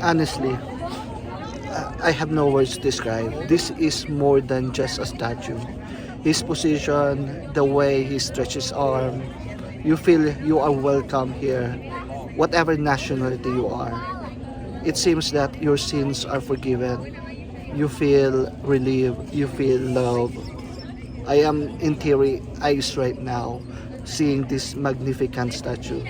Honestly, I have no words to describe. This is more than just a statue. His position, the way he stretches his arm, you feel you are welcome here, whatever nationality you are. It seems that your sins are forgiven. You feel relieved, you feel love. I am in teary eyes right now, seeing this magnificent statue.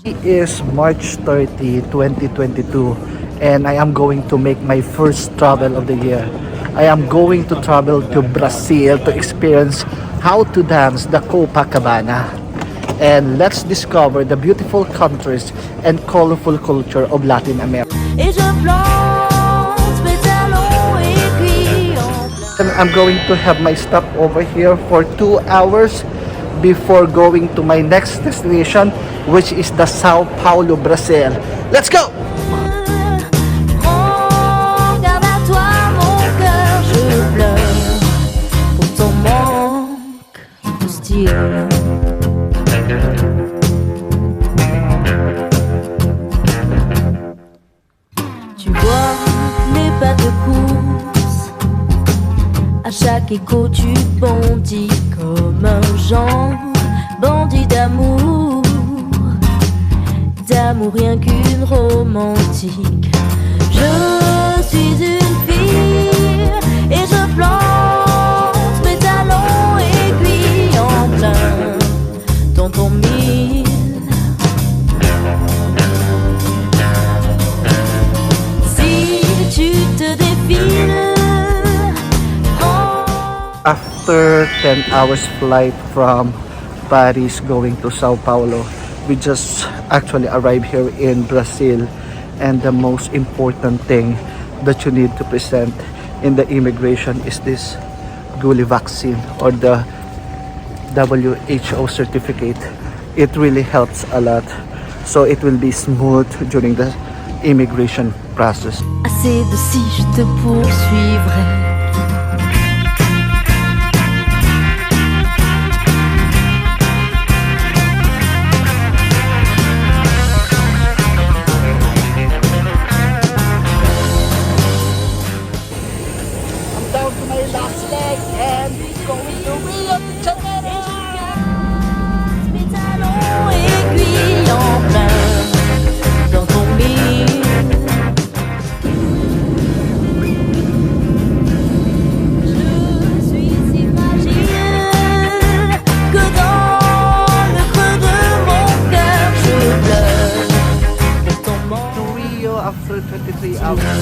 It is March 30, 2022, and I am going to make my first travel of the year. I am going to travel to Brazil to experience how to dance the Copacabana. And let's discover the beautiful countries and colorful culture of Latin America. And I'm going to have my stop over here for 2 hours before going to my next destination, which is the Sao Paulo, Brazil. Let's go! Tu vois les pas de course, à chaque écho tu bondis comme un genre bandit d'amour, d'amour rien qu'une romantique. Je suis une fille et je plante mes talons aiguilles en plein dans ton mille. Si tu te défiles, After 10 hours flight from Paris going to Sao Paulo, we just actually arrived here in Brazil, and the most important thing that you need to present in the immigration is this Guli vaccine or the WHO certificate. It really helps a lot, so it will be smooth during the immigration process. assez de si je te poursuivrai. Down to my last leg and going to Rio de Janeiro. Mes talons aiguilles en plein dans ton mille. Je suis si fragile que dans le creux de mon cœur je pleure pour ton manque. To Rio after 23 hours.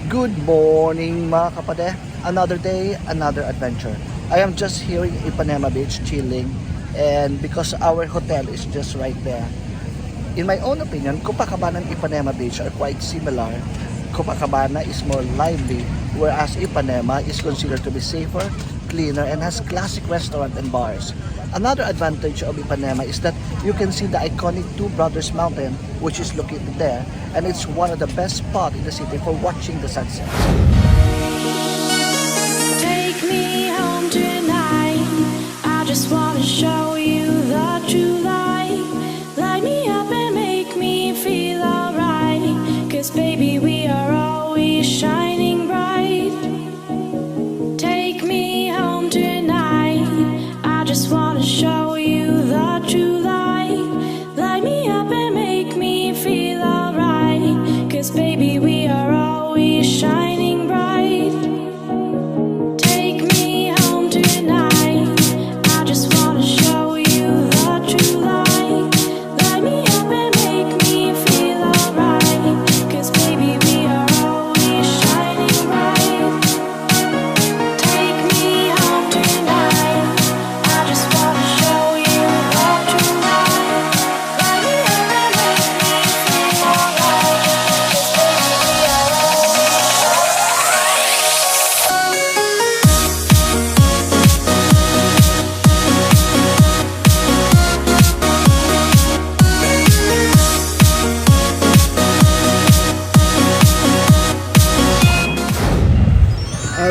Good morning mga kapade. Another day, another adventure. I am just here in Ipanema Beach chilling, and because our hotel is just right there. In my own opinion, Copacabana and Ipanema Beach are quite similar. Copacabana is more lively, whereas Ipanema is considered to be safer, cleaner, and has classic restaurants and bars. Another advantage of Ipanema is that you can see the iconic Two Brothers Mountain, which is located there, and it's one of the best spots in the city for watching the sunset. Take me home tonight. I just wanna show you the true light. Light me up and make me feel alright. 'Cause baby, we are always shining bright. Take me home tonight. I just wanna show you the true light. Light me up and make me feel alright. 'Cause baby, we are always shining bright. Take me home tonight. I just wanna show you the true light. Light me up and make me feel alright. 'Cause baby, we are always shining bright. Take me home tonight. I just wanna show you the true light. Light me up and make me feel alright. 'Cause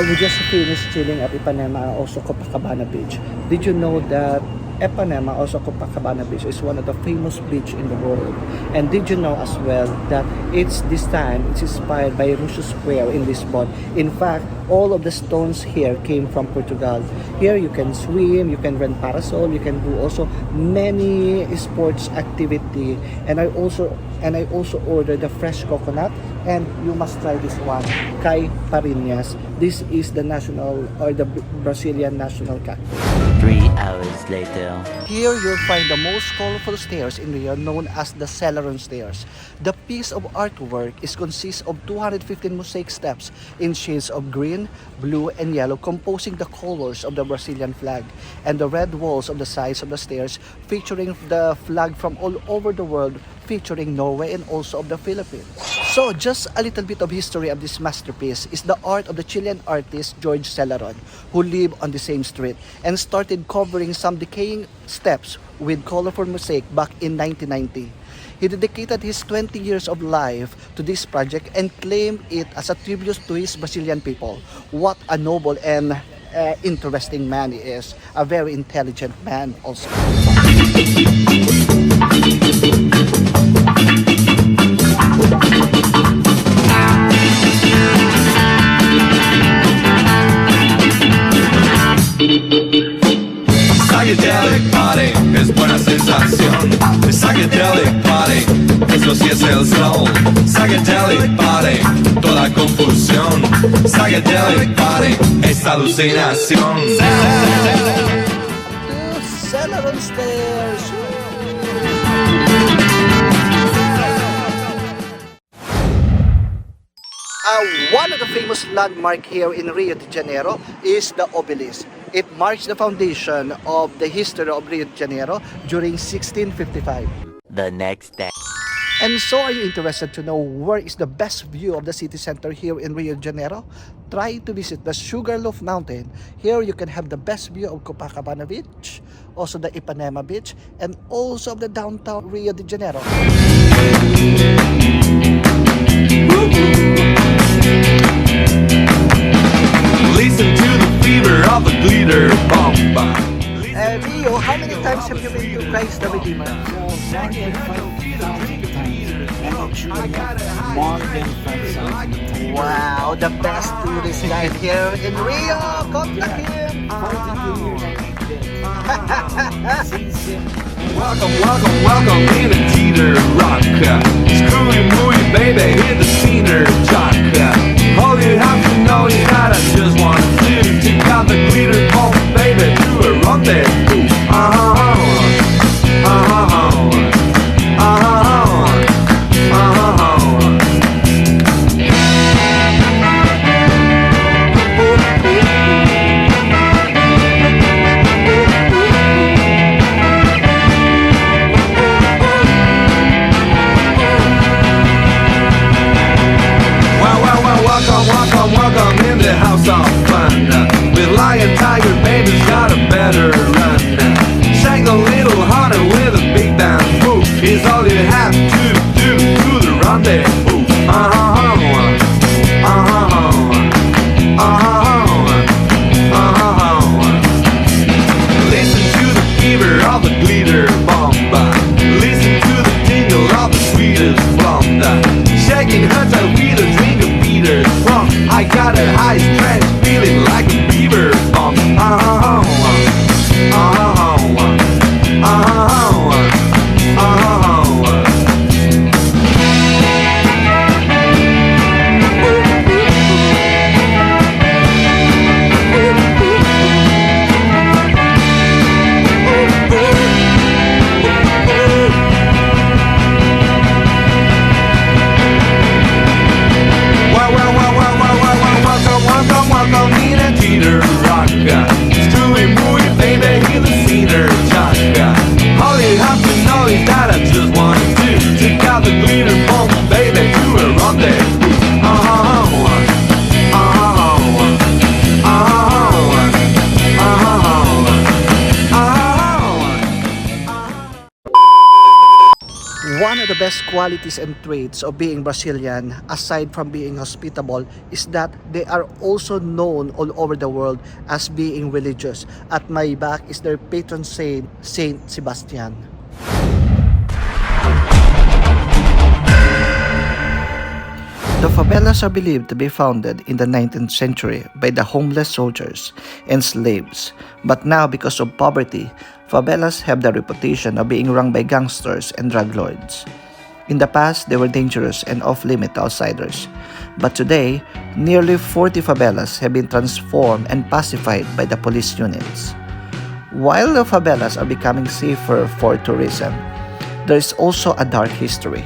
we just finished chilling at Ipanema, also Copacabana Beach. Did you know that Ipanema, also Copacabana Beach, is one of the famous beach in the world? And did you know as well that it's inspired by Rousseau Square in Lisbon? In fact, all of the stones here came from Portugal. Here you can swim, you can rent parasol, you can do also many sports activity. And I also ordered the fresh coconut, and you must try this one, caipirinhas. This is the national or the Brazilian national cat. 3 hours later. Here you'll find the most colorful stairs in Rio, known as the Celeron Stairs. The piece of artwork consists of 215 mosaic steps in shades of green, blue, and yellow, composing the colors of the Brazilian flag, and the red walls of the sides of the stairs featuring the flag from all over the world, featuring Norway and also of the Philippines. So just a little bit of history of this masterpiece is the art of the Chilean artist George Celeron, who lived on the same street and started covering some decaying steps with colorful mosaic back in 1990. He dedicated his 20 years of life to this project and claimed it as a tribute to his Brazilian people. What a noble and interesting man he is. A very intelligent man also. Psychedelic party es buena sensación. Psychedelic party, eso sí es el soul. Psychedelic party, toda confusión. Psychedelic party es alucinación. Celeron Stairs. One of the famous landmarks here in Rio de Janeiro is the Obelisk. It marks the foundation of the history of Rio de Janeiro during 1655. The next day. And so, are you interested to know where is the best view of the city center here in Rio de Janeiro? Try to visit the Sugarloaf Mountain. Here you can have the best view of Copacabana Beach, also the Ipanema Beach, and also of the downtown Rio de Janeiro. Listen to the fever of the glitter bomb. Rio, how many times have you been to Christ the Redeemer? Wow, the best tourist guide here in Rio. Contact him. Welcome in a teeter rock. Screwy mooey baby, hit the scener jock. All you have to know is that I just want to take out the glitter bomb, baby, do a rendezvous. Welcome in the house of fun. With lion, tiger, baby's got a better run. Shake the little hunter with a big band. Woo, is all you have to do to the rendezvous. Listen to the fever of the glitter bomb. Listen to the tingle of the sweetest blonde. Shaking her tail with a drink of Peter's rum. I got a high stretch feeling like a beaver bomb. best qualities and traits of being Brazilian, aside from being hospitable, is that they are also known all over the world as being religious. At my back is their patron saint, Saint Sebastian. The favelas are believed to be founded in the 19th century by the homeless soldiers and slaves. But now, because of poverty, favelas have the reputation of being run by gangsters and drug lords. In the past, they were dangerous and off-limit to outsiders. But today, nearly 40 favelas have been transformed and pacified by the police units. While the favelas are becoming safer for tourism, there is also a dark history.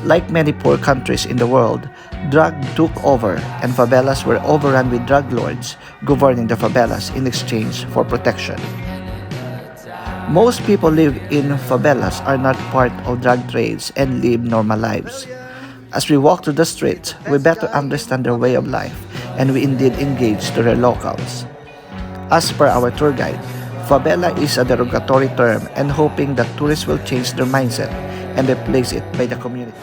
Like many poor countries in the world, drug took over and favelas were overrun with drug lords governing the favelas in exchange for protection. Most people live in favelas are not part of drug trades and live normal lives. As we walk through the streets, we better understand their way of life and we indeed engage to their locals. As per our tour guide, favela is a derogatory term and hoping that tourists will change their mindset and replace it by the community.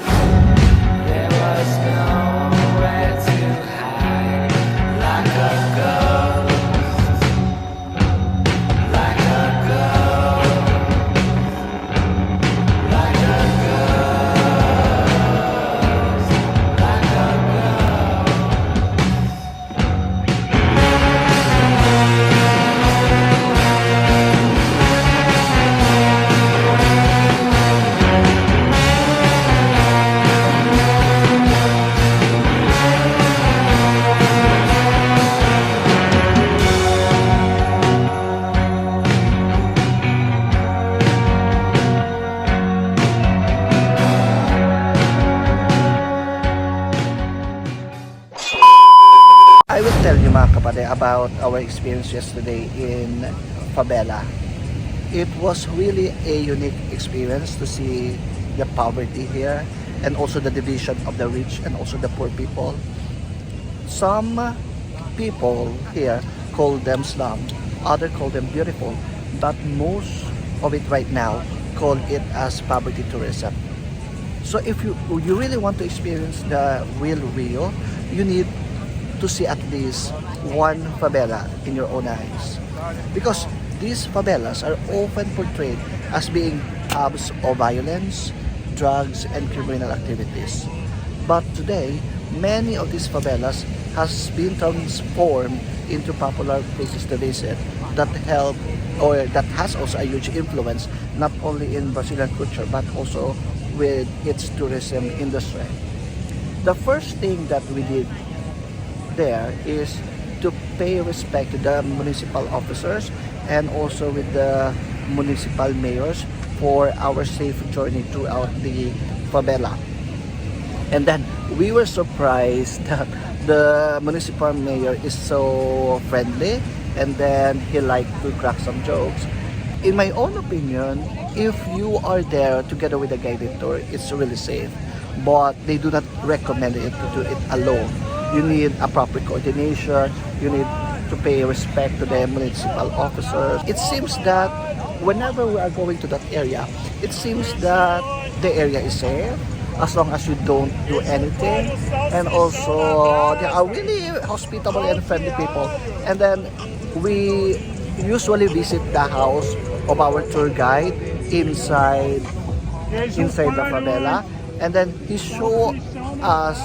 I will tell you mga kapatid about our experience yesterday in Favela. It was really a unique experience to see the poverty here and also the division of the rich and also the poor people. Some people here call them slum, others call them beautiful, but most of it right now call it as poverty tourism. So if you really want to experience the real Rio, you need to see at least one favela in your own eyes, because these favelas are often portrayed as being hubs of violence, drugs, and criminal activities. But today, many of these favelas has been transformed into popular places to visit that help or that has also a huge influence not only in Brazilian culture but also with its tourism industry. The first thing that we did there is to pay respect to the municipal officers and also with the municipal mayors for our safe journey throughout the favela. And then we were surprised that the municipal mayor is so friendly and then he liked to crack some jokes. In my own opinion, if you are there together with a guided tour, it's really safe, but they do not recommend it to do it alone. You need a proper coordination, you need to pay respect to the municipal officers. It seems that whenever we are going to that area, it seems that the area is safe as long as you don't do anything, and also they are really hospitable and friendly people. And then we usually visit the house of our tour guide inside the favela, and then he showed us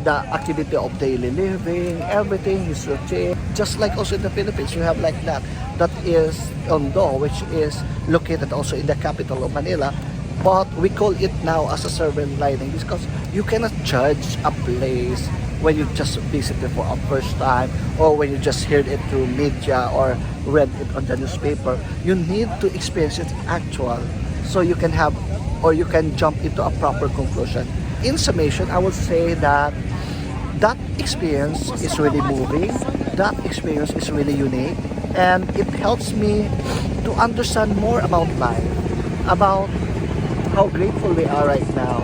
the activity of daily living, everything is routine. Just like also in the Philippines, you have like that. That is Tondo, which is located also in the capital of Manila. But we call it now as a servant lining because you cannot judge a place when you just visit it for a first time or when you just heard it through media or read it on the newspaper. You need to experience it actual so you can have or you can jump into a proper conclusion. In summation, I would say that that experience is really moving, that experience is really unique, and it helps me to understand more about life, about how grateful we are right now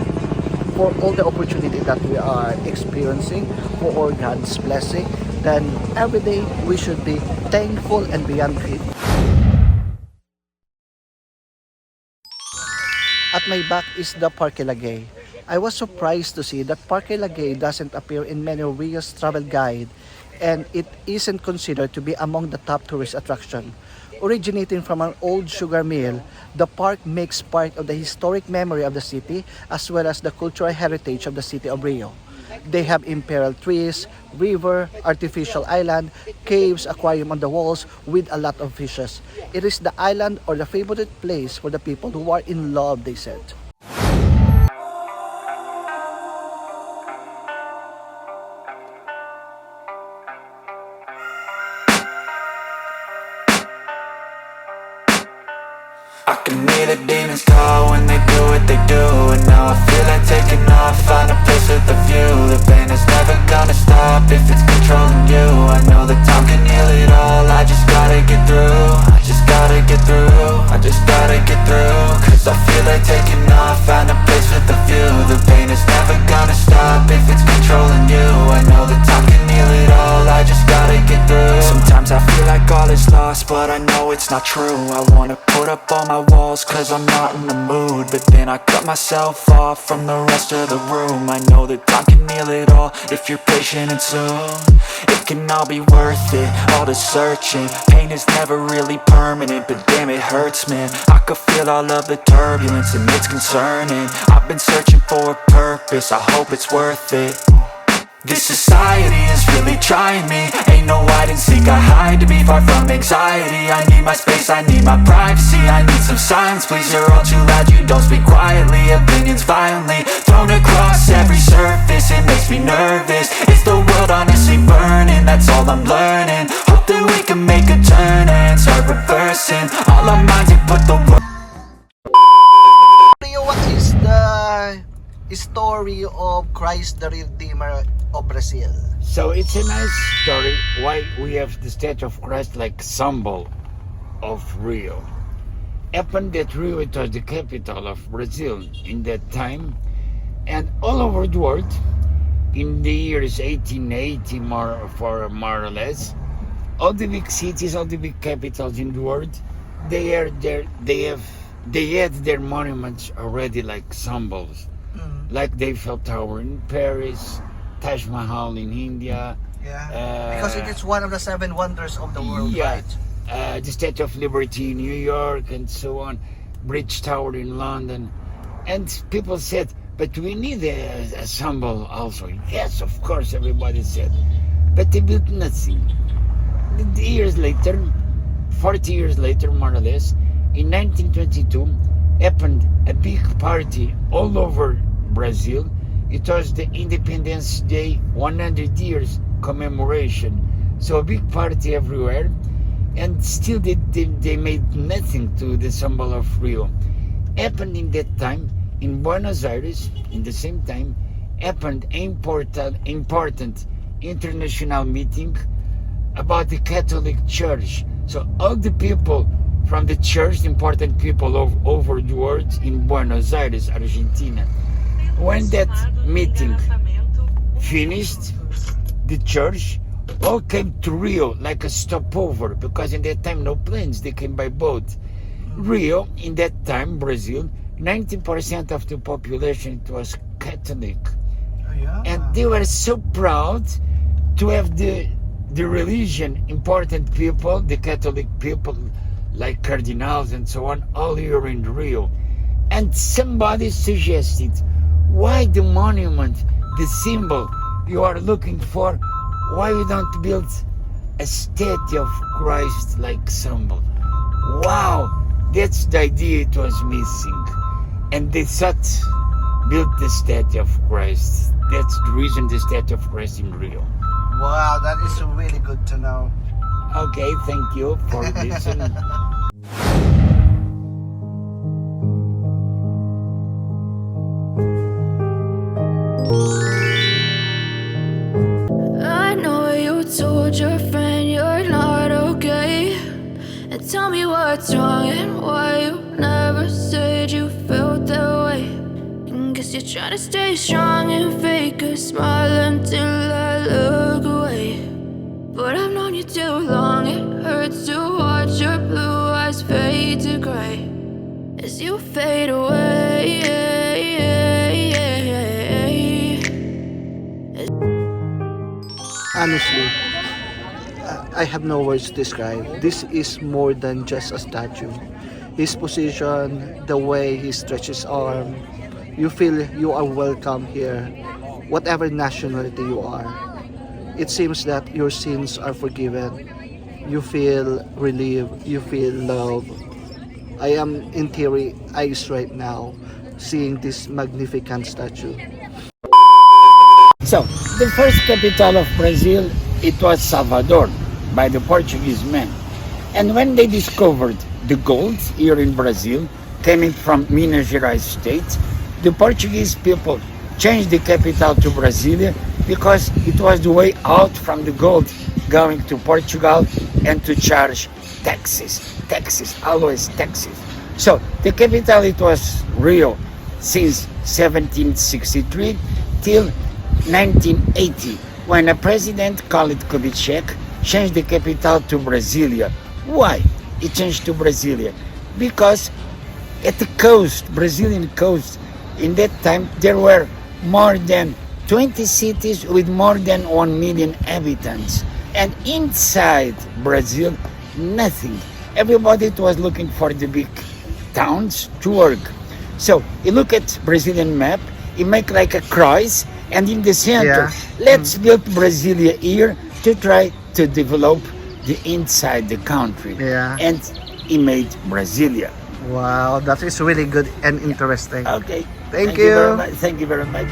for all the opportunity that we are experiencing, for all God's blessing. Then every day we should be thankful and beyond grateful. At my back is the Parque. I was surprised to see that Parque doesn't appear in many Rio's travel guide, and it isn't considered to be among the top tourist attraction. Originating from an old sugar mill, the park makes part of the historic memory of the city as well as the cultural heritage of the city of Rio. They have imperial trees, river, artificial island, caves, aquarium on the walls with a lot of fishes. It is the island or the favorite place for the people who are in love, they said. I can hear the demons call when they do what they do. And now I feel like taking off, find a place with a view. The pain is never gonna stop if it's controlling you. I know that time can heal it all, I just gotta get through. I just gotta get through, I just gotta get through. Cause I feel like taking off, find a place with a view. The pain is never gonna stop if it's controlling you. I know that time can heal it all, I just gotta get through. Sometimes I feel like all is lost, but I know it's not true. I wanna put up all my walls cause I'm not in the mood, but then I cut myself off from the rest of the room. I know that time can heal it all if you're patient and soon. It can all be worth it, all the searching. Pain is never really permanent, but damn it hurts, man. I could feel all of the turbulence and it's concerning. I've been searching for a purpose, I hope it's worth it. This society is really trying me. Ain't no hide and seek, I hide to be far from anxiety. I need my space, I need my privacy. I need some silence, please, you're all too loud. You don't speak quietly, opinions violently thrown across every surface. It makes me nervous, it's the world honestly burning. That's all I'm learning, hope that we can make a turn and start reversing all our minds and put the world. What is the story of Christ the Redeemer of Brazil? So it's a nice story why we have the statue of Christ like symbol of Rio. Happened that Rio, it was the capital of Brazil in that time, and all over the world in the years 1880 more or less, all the big cities, all the big capitals in the world, they had their monuments already like symbols. Like the Eiffel Tower in Paris, Taj Mahal in India. Yeah, because it is one of the 7 wonders of the world, Yeah, right? the Statue of Liberty in New York and so on, Bridge Tower in London. And people said, but we need a symbol also. Yes, of course, everybody said. But they built nothing. Years later, 40 years later, more or less, in 1922, happened a big party all over Brazil. It was the Independence Day 100 years commemoration. So a big party everywhere, and still they made nothing to the symbol of Rio. Happened in that time in Buenos Aires, in the same time, happened important international meeting about the Catholic Church. So all the people from the church, important people over the world in Buenos Aires, Argentina. When that meeting finished, the church all came to Rio like a stopover, because in that time no planes, they came by boat. Rio, in that time, Brazil, 90% of the population it was Catholic. And they were so proud to have the religion, important people, the Catholic people, like cardinals and so on, all here in Rio. And somebody suggested, why the monument, the symbol you are looking for, why you don't build a statue of Christ like symbol? Wow, that's the idea it was missing. And they thought, build the statue of Christ. That's the reason the statue of Christ in Rio. Wow, that is really good to know. Okay, thank you for listening. I know you told your friend you're not okay, and tell me what's wrong and why you never said you felt that way. And guess you're trying to stay strong and fake a smile until I look away. But I've known you too long, it hurts to watch your blue eyes fade to gray as you fade away. Honestly, I have no words to describe. This is more than just a statue. His position, the way he stretches arm, you feel you are welcome here, whatever nationality you are. It seems that your sins are forgiven. You feel relieved, you feel love. I am in teary eyes right now, seeing this magnificent statue. So, the first capital of Brazil, it was Salvador by the Portuguese men. And when they discovered the gold here in Brazil, coming from Minas Gerais state, the Portuguese people changed the capital to Brasilia because it was the way out from the gold going to Portugal and to charge taxes, always taxes. So the capital, it was Rio since 1763 till 1980, when a president called Kubitschek changed the capital to Brasilia. Why he changed to Brasilia? Because at the coast, Brazilian coast, in that time there were more than 20 cities with more than 1 million inhabitants. And inside Brazil, nothing. Everybody was looking for the big towns to work. So you look at Brazilian map, you make like a cross, and in the center, let's build Brasilia here to try to develop the inside the country. Yeah. And he made Brasilia. Wow, that is really good and interesting. Okay. Thank very you. much. Thank you very much.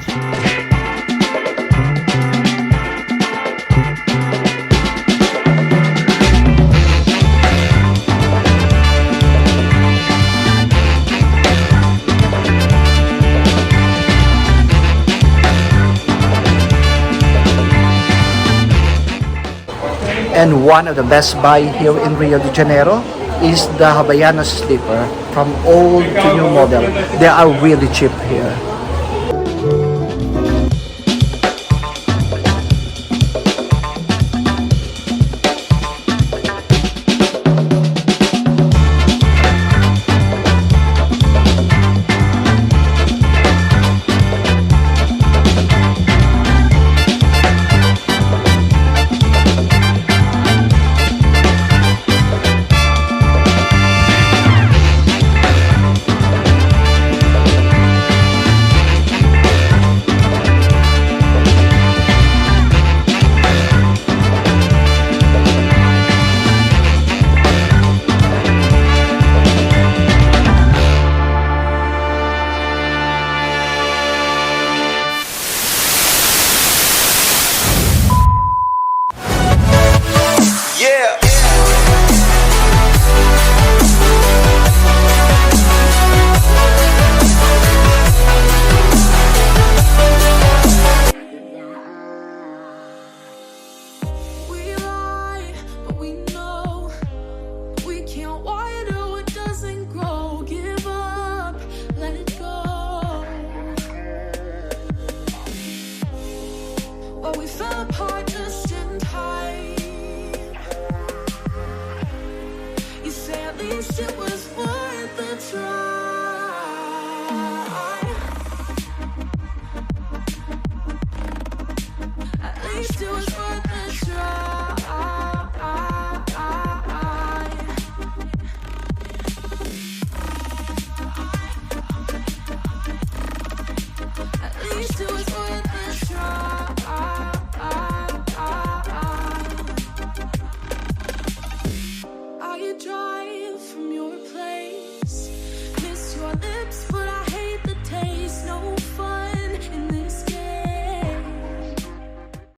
And one of the best buy here in Rio de Janeiro is the Havaianas slipper from old to new model. They are really cheap here. We lie, but we know we can't water what doesn't grow. Give up, let it go. Well, we fell apart just in time. You say at least it was worth the try. At least it was worth the try. At least it was worth the try. I drive from your place, miss your lips, but